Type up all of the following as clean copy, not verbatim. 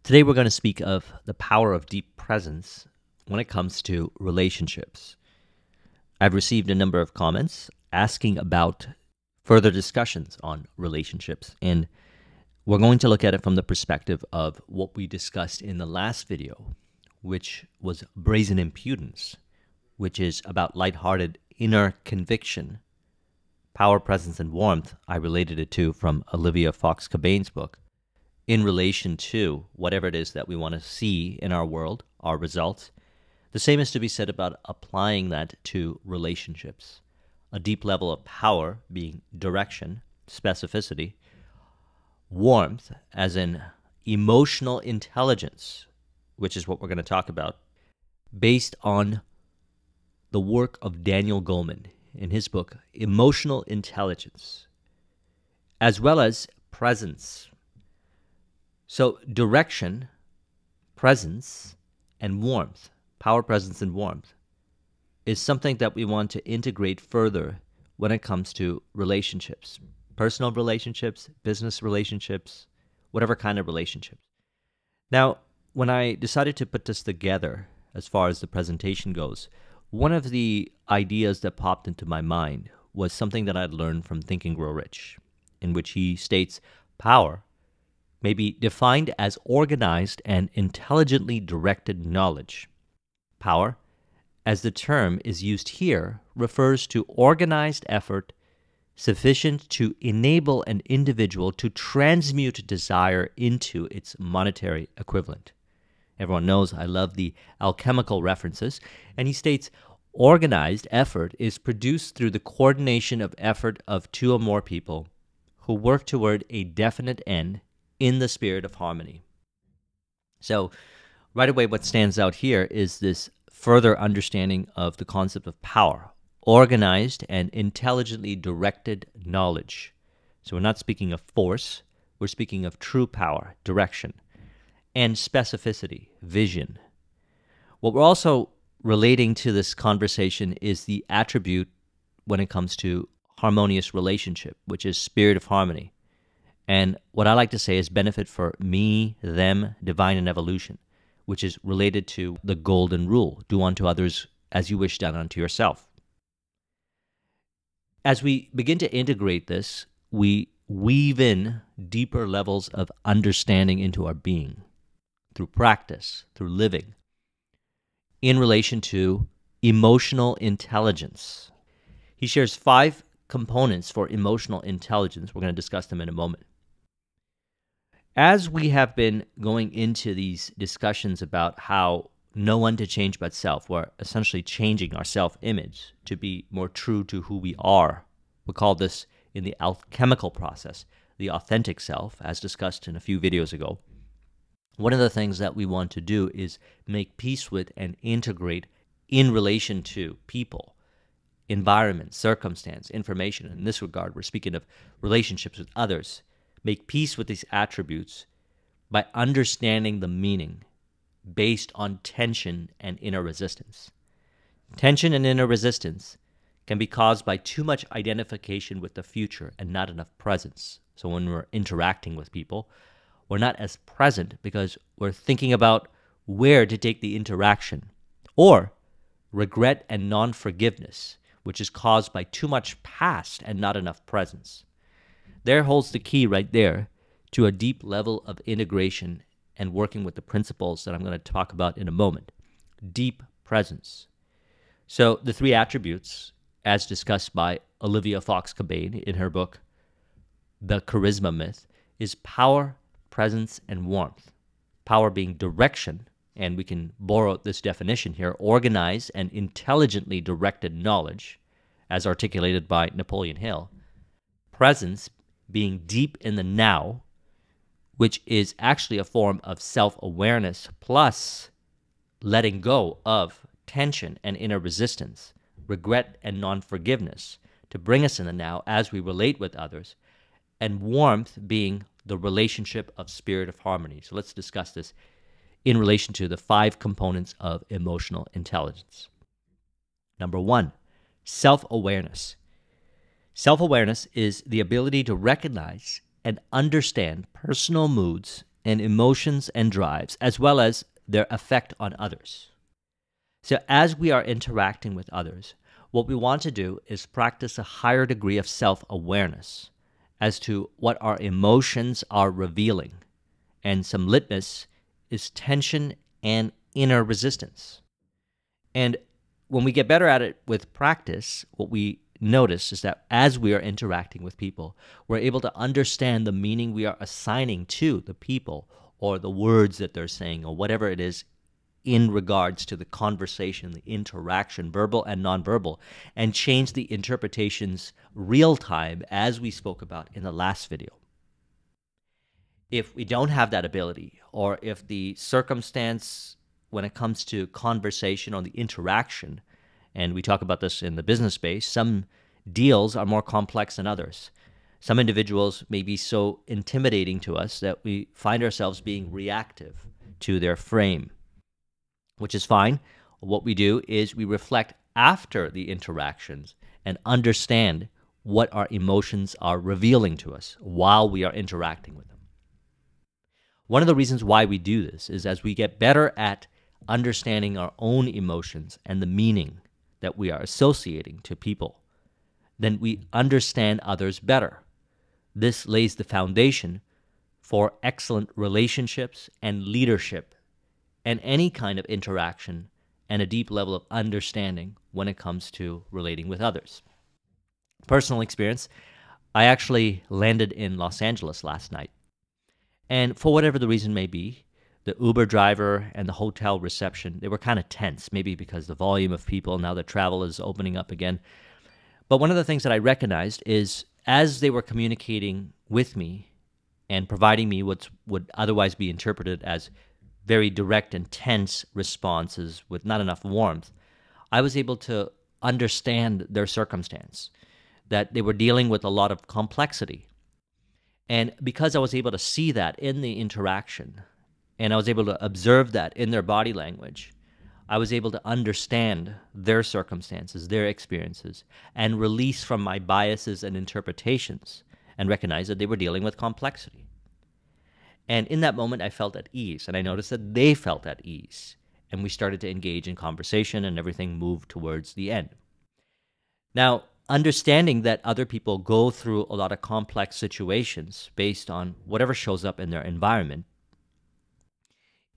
Today we're going to speak of the power of deep presence when it comes to relationships. I've received a number of comments asking about further discussions on relationships, and we're going to look at it from the perspective of what we discussed in the last video, which was brazen impudence, which is about lighthearted inner conviction, power, presence, and warmth. I related it to from Olivia Fox-Cabane's book, in relation to whatever it is that we want to see in our world, our results. The same is to be said about applying that to relationships. A deep level of power being direction, specificity, warmth as in emotional intelligence, which is what we're going to talk about, based on the work of Daniel Goleman in his book, Emotional Intelligence, as well as presence. So direction, presence, and warmth, power, presence, and warmth, is something that we want to integrate further when it comes to relationships, personal relationships, business relationships, whatever kind of relationships. Now, when I decided to put this together, as far as the presentation goes, one of the ideas that popped into my mind was something that I'd learned from Think and Grow Rich, in which he states power may be defined as organized and intelligently directed knowledge. Power, as the term is used here, refers to organized effort sufficient to enable an individual to transmute desire into its monetary equivalent. Everyone knows I love the alchemical references, and he states, organized effort is produced through the coordination of effort of two or more people who work toward a definite end in the spirit of harmony. So right away what stands out here is this further understanding of the concept of power, organized and intelligently directed knowledge. So we're not speaking of force, we're speaking of true power, direction, and specificity, vision. What we're also relating to this conversation is the attribute when it comes to harmonious relationship, which is spirit of harmony. And what I like to say is benefit for me, them, divine, and evolution, which is related to the golden rule, do unto others as you wish done unto yourself. As we begin to integrate this, we weave in deeper levels of understanding into our being through practice, through living, in relation to emotional intelligence. He shares 5 components for emotional intelligence. We're going to discuss them in a moment. As we have been going into these discussions about how no one to change but self, we're essentially changing our self-image to be more true to who we are. We call this in the alchemical process, the authentic self, as discussed in a few videos ago. One of the things that we want to do is make peace with and integrate in relation to people, environment, circumstance, information. In this regard, we're speaking of relationships with others. Make peace with these attributes by understanding the meaning based on tension and inner resistance. Tension and inner resistance can be caused by too much identification with the future and not enough presence. So when we're interacting with people, we're not as present because we're thinking about where to take the interaction. Or regret and non-forgiveness, which is caused by too much past and not enough presence. There holds the key right there to a deep level of integration and working with the principles that I'm going to talk about in a moment. Deep presence. So the 3 attributes, as discussed by Olivia Fox-Cabane in her book, The Charisma Myth, is power, presence, and warmth. Power being direction, and we can borrow this definition here, organized and intelligently directed knowledge, as articulated by Napoleon Hill. Presence being deep in the now, which is actually a form of self-awareness plus letting go of tension and inner resistance, regret and non-forgiveness to bring us in the now as we relate with others, and warmth being the relationship of spirit of harmony. So let's discuss this in relation to the 5 components of emotional intelligence. Number 1, self-awareness. Self-awareness is the ability to recognize and understand personal moods and emotions and drives, as well as their effect on others. So as we are interacting with others, what we want to do is practice a higher degree of self-awareness as to what our emotions are revealing. And some litmus is tension and inner resistance. And when we get better at it with practice, what we notice is that as we are interacting with people, we're able to understand the meaning we are assigning to the people or the words that they're saying or whatever it is in regards to the conversation, the interaction, verbal and nonverbal, and change the interpretations real time as we spoke about in the last video. If we don't have that ability, or if the circumstance when it comes to conversation or the interaction, and we talk about this in the business space, some deals are more complex than others. Some individuals may be so intimidating to us that we find ourselves being reactive to their frame, which is fine. What we do is we reflect after the interactions and understand what our emotions are revealing to us while we are interacting with them. One of the reasons why we do this is as we get better at understanding our own emotions and the meaning that we are associating to people, then we understand others better. This lays the foundation for excellent relationships and leadership and any kind of interaction and a deep level of understanding when it comes to relating with others. Personal experience, I actually landed in Los Angeles last night. And for whatever the reason may be, the Uber driver and the hotel reception, they were kind of tense, maybe because the volume of people, now that travel is opening up again. But one of the things that I recognized is as they were communicating with me and providing me what would otherwise be interpreted as very direct and tense responses with not enough warmth, I was able to understand their circumstance, that they were dealing with a lot of complexity. And because I was able to see that in the interaction, and I was able to observe that in their body language, I was able to understand their circumstances, their experiences, and release from my biases and interpretations, and recognize that they were dealing with complexity. And in that moment, I felt at ease, and I noticed that they felt at ease. And we started to engage in conversation, and everything moved towards the end. Now, understanding that other people go through a lot of complex situations based on whatever shows up in their environment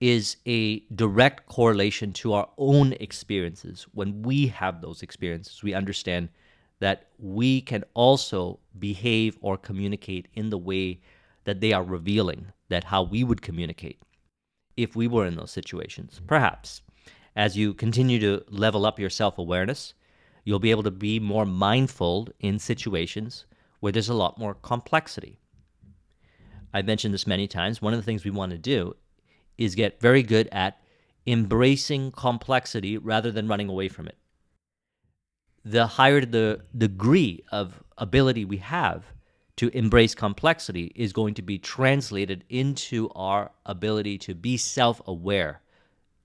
is a direct correlation to our own experiences. When we have those experiences, we understand that we can also behave or communicate in the way that they are revealing, that how we would communicate if we were in those situations. Perhaps as you continue to level up your self-awareness, you'll be able to be more mindful in situations where there's a lot more complexity. I've mentioned this many times. One of the things we want to do is get very good at embracing complexity rather than running away from it. The higher the degree of ability we have to embrace complexity is going to be translated into our ability to be self-aware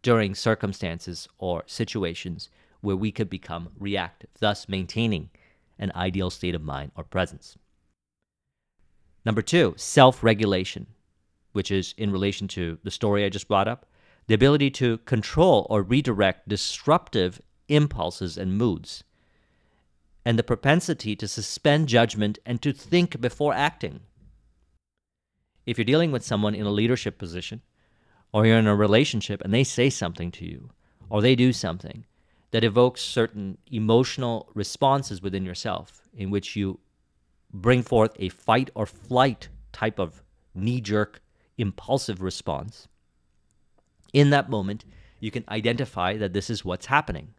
during circumstances or situations where we could become reactive, thus maintaining an ideal state of mind or presence. Number 2, self-regulation, which is in relation to the story I just brought up, the ability to control or redirect disruptive impulses and moods, and the propensity to suspend judgment and to think before acting. If you're dealing with someone in a leadership position, or you're in a relationship and they say something to you, or they do something that evokes certain emotional responses within yourself in which you bring forth a fight or flight type of knee-jerk impulsive response, in that moment, you can identify that this is what's happening.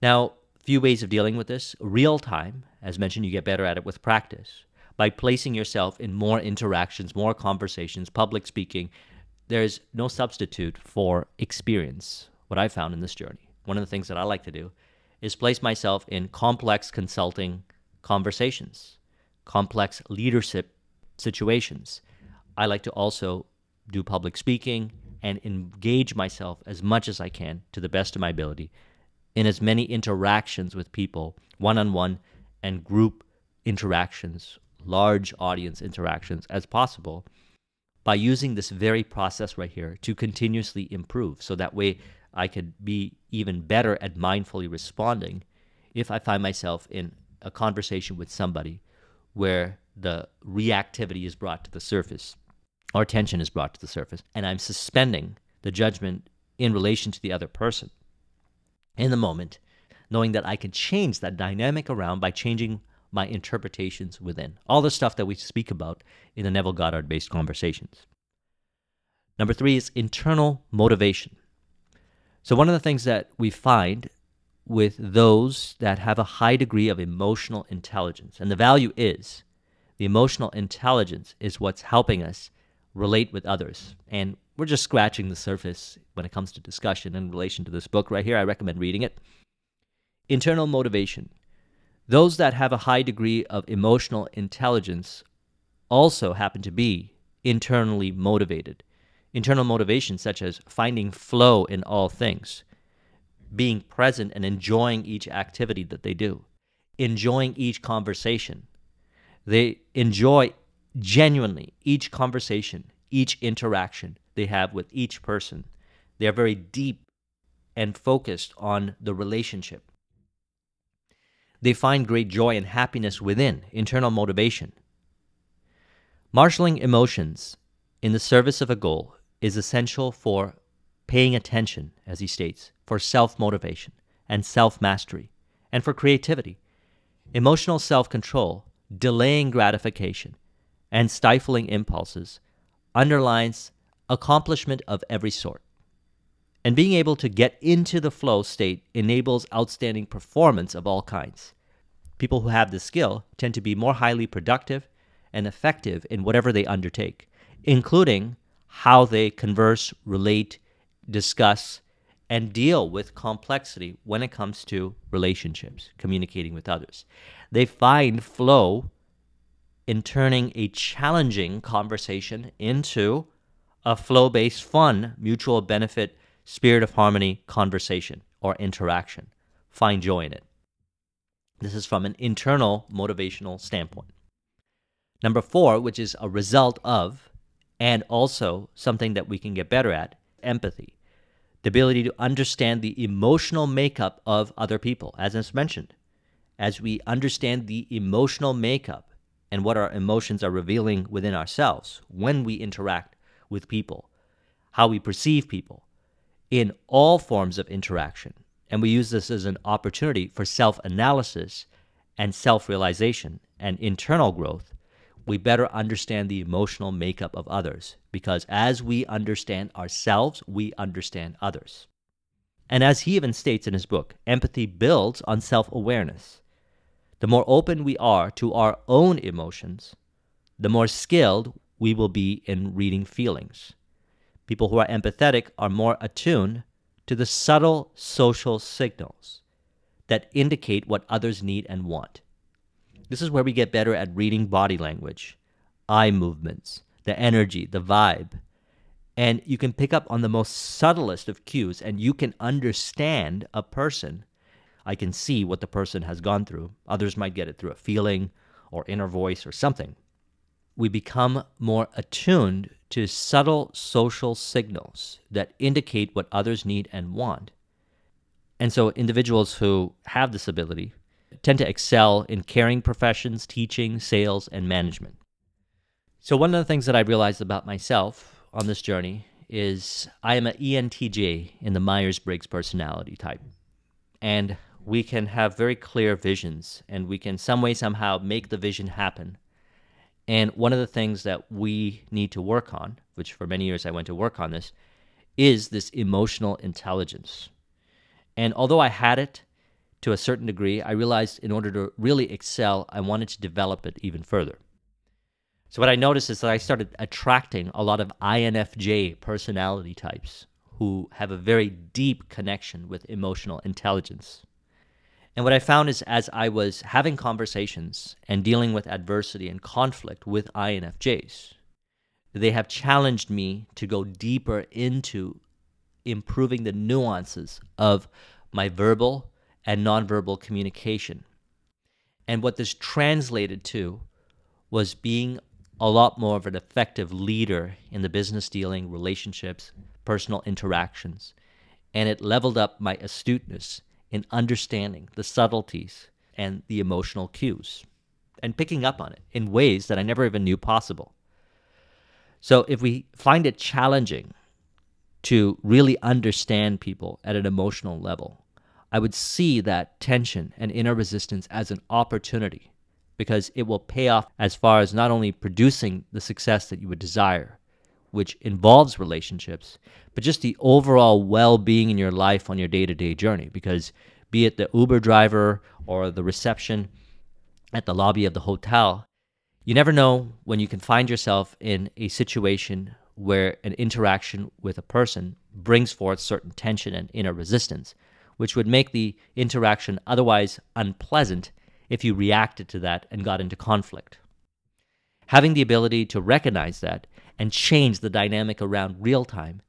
Now, few ways of dealing with this. Real time, as mentioned, you get better at it with practice. By placing yourself in more interactions, more conversations, public speaking, there's no substitute for experience, what I found in this journey. One of the things that I like to do is place myself in complex consulting conversations, complex leadership situations. I like to also do public speaking and engage myself as much as I can to the best of my ability in as many interactions with people, one-on-one and group interactions, large audience interactions as possible, by using this very process right here to continuously improve. So that way I could be even better at mindfully responding if I find myself in a conversation with somebody where the reactivity is brought to the surface or tension is brought to the surface, and I'm suspending the judgment in relation to the other person in the moment, knowing that I can change that dynamic around by changing my interpretations within. All the stuff that we speak about in the Neville Goddard-based conversations. Number 3 is internal motivation. So one of the things that we find with those that have a high degree of emotional intelligence, and the value is the emotional intelligence is what's helping us relate with others. And we're just scratching the surface when it comes to discussion in relation to this book right here. I recommend reading it. Internal motivation. Those that have a high degree of emotional intelligence also happen to be internally motivated. Internal motivation such as finding flow in all things, being present and enjoying each activity that they do, enjoying each conversation. They enjoy genuinely each conversation, each interaction they have with each person. They are very deep and focused on the relationship. They find great joy and happiness within internal motivation. Marshaling emotions in the service of a goal is essential for paying attention, as he states, for self-motivation and self-mastery, and for creativity. Emotional self-control, delaying gratification, and stifling impulses underlines accomplishment of every sort. And being able to get into the flow state enables outstanding performance of all kinds. People who have this skill tend to be more highly productive and effective in whatever they undertake, including how they converse, relate, discuss, and deal with complexity when it comes to relationships, communicating with others. They find flow in turning a challenging conversation into a flow-based, fun, mutual benefit, spirit of harmony conversation or interaction. Find joy in it. This is from an internal motivational standpoint. Number 4, which is a result of, and also something that we can get better at, empathy. The ability to understand the emotional makeup of other people, as is mentioned. As we understand the emotional makeup and what our emotions are revealing within ourselves when we interact with people, how we perceive people in all forms of interaction. And we use this as an opportunity for self-analysis and self-realization and internal growth. We better understand the emotional makeup of others, because as we understand ourselves, we understand others. And as he even states in his book, empathy builds on self-awareness. The more open we are to our own emotions, the more skilled we will be in reading feelings. People who are empathetic are more attuned to the subtle social signals that indicate what others need and want. This is where we get better at reading body language, eye movements, the energy, the vibe. And you can pick up on the most subtlest of cues, and you can understand a person. I can see what the person has gone through. Others might get it through a feeling or inner voice or something. We become more attuned to subtle social signals that indicate what others need and want. And so individuals who have this ability tend to excel in caring professions, teaching, sales, and management. So one of the things that I realized about myself on this journey is I am an ENTJ in the Myers-Briggs personality type. And we can have very clear visions, and we can some way, somehow make the vision happen. And one of the things that we need to work on, which for many years I went to work on this, is this emotional intelligence. And although I had it to a certain degree, I realized in order to really excel, I wanted to develop it even further. So what I noticed is that I started attracting a lot of INFJ personality types who have a very deep connection with emotional intelligence. And what I found is as I was having conversations and dealing with adversity and conflict with INFJs, they have challenged me to go deeper into improving the nuances of my verbal and nonverbal communication. And what this translated to was being a lot more of an effective leader in the business dealing, relationships, personal interactions. And it leveled up my astuteness in understanding the subtleties and the emotional cues and picking up on it in ways that I never even knew possible. So if we find it challenging to really understand people at an emotional level, I would see that tension and inner resistance as an opportunity, because it will pay off as far as not only producing the success that you would desire, which involves relationships, but just the overall well-being in your life on your day-to-day journey. Because be it the Uber driver or the reception at the lobby of the hotel, you never know when you can find yourself in a situation where an interaction with a person brings forth certain tension and inner resistance, which would make the interaction otherwise unpleasant if you reacted to that and got into conflict. Having the ability to recognize that and change the dynamic around real time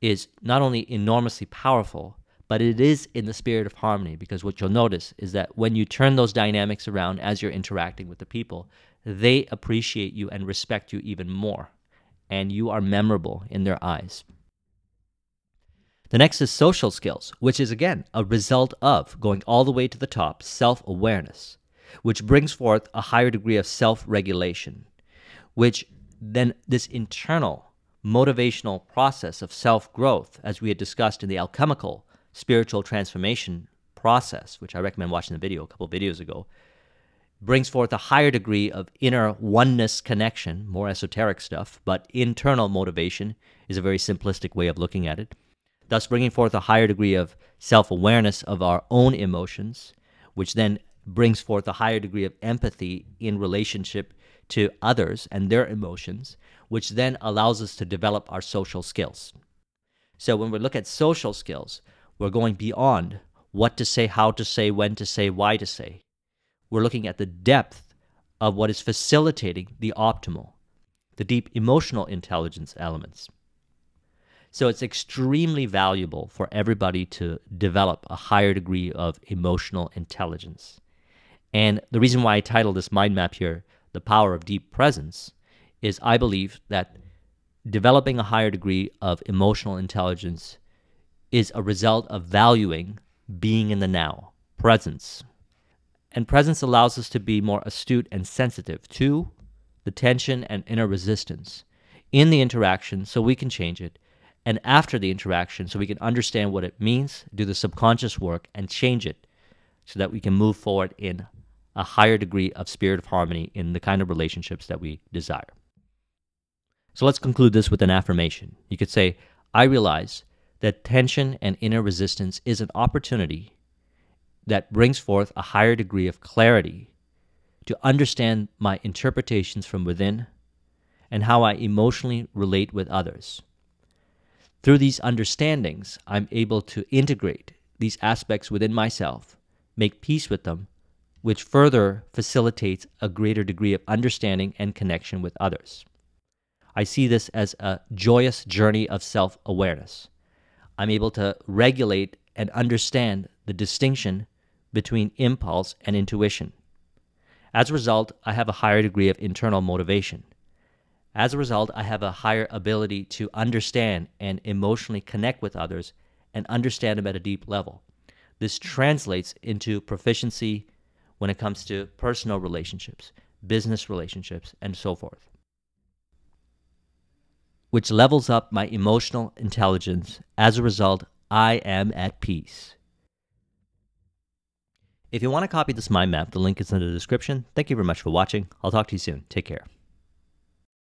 is not only enormously powerful, but it is in the spirit of harmony, because what you'll notice is that when you turn those dynamics around as you're interacting with the people, they appreciate you and respect you even more, and you are memorable in their eyes. The next is social skills, which is again a result of going all the way to the top, self-awareness, which brings forth a higher degree of self-regulation, which then this internal motivational process of self-growth, as we had discussed in the alchemical spiritual transformation process, which I recommend watching the video a couple videos ago, brings forth a higher degree of inner oneness connection, more esoteric stuff, but internal motivation is a very simplistic way of looking at it, thus bringing forth a higher degree of self-awareness of our own emotions, which then brings forth a higher degree of empathy in relationship to others and their emotions, which then allows us to develop our social skills. So when we look at social skills, we're going beyond what to say, how to say, when to say, why to say. We're looking at the depth of what is facilitating the optimal, the deep emotional intelligence elements. So it's extremely valuable for everybody to develop a higher degree of emotional intelligence. And the reason why I titled this mind map here, The Power of Deep Presence, is I believe that developing a higher degree of emotional intelligence is a result of valuing being in the now, presence. And presence allows us to be more astute and sensitive to the tension and inner resistance in the interaction so we can change it, and after the interaction so we can understand what it means, do the subconscious work, and change it so that we can move forward in a higher degree of spirit of harmony in the kind of relationships that we desire. So let's conclude this with an affirmation. You could say, I realize that tension and inner resistance is an opportunity that brings forth a higher degree of clarity to understand my interpretations from within and how I emotionally relate with others. Through these understandings, I'm able to integrate these aspects within myself, make peace with them, which further facilitates a greater degree of understanding and connection with others. I see this as a joyous journey of self-awareness. I'm able to regulate and understand the distinction between impulse and intuition. As a result, I have a higher degree of internal motivation. As a result, I have a higher ability to understand and emotionally connect with others and understand them at a deep level. This translates into proficiency when it comes to personal relationships, business relationships, and so forth, which levels up my emotional intelligence. As a result, I am at peace. If you want to copy this mind map, the link is in the description. Thank you very much for watching. I'll talk to you soon. Take care.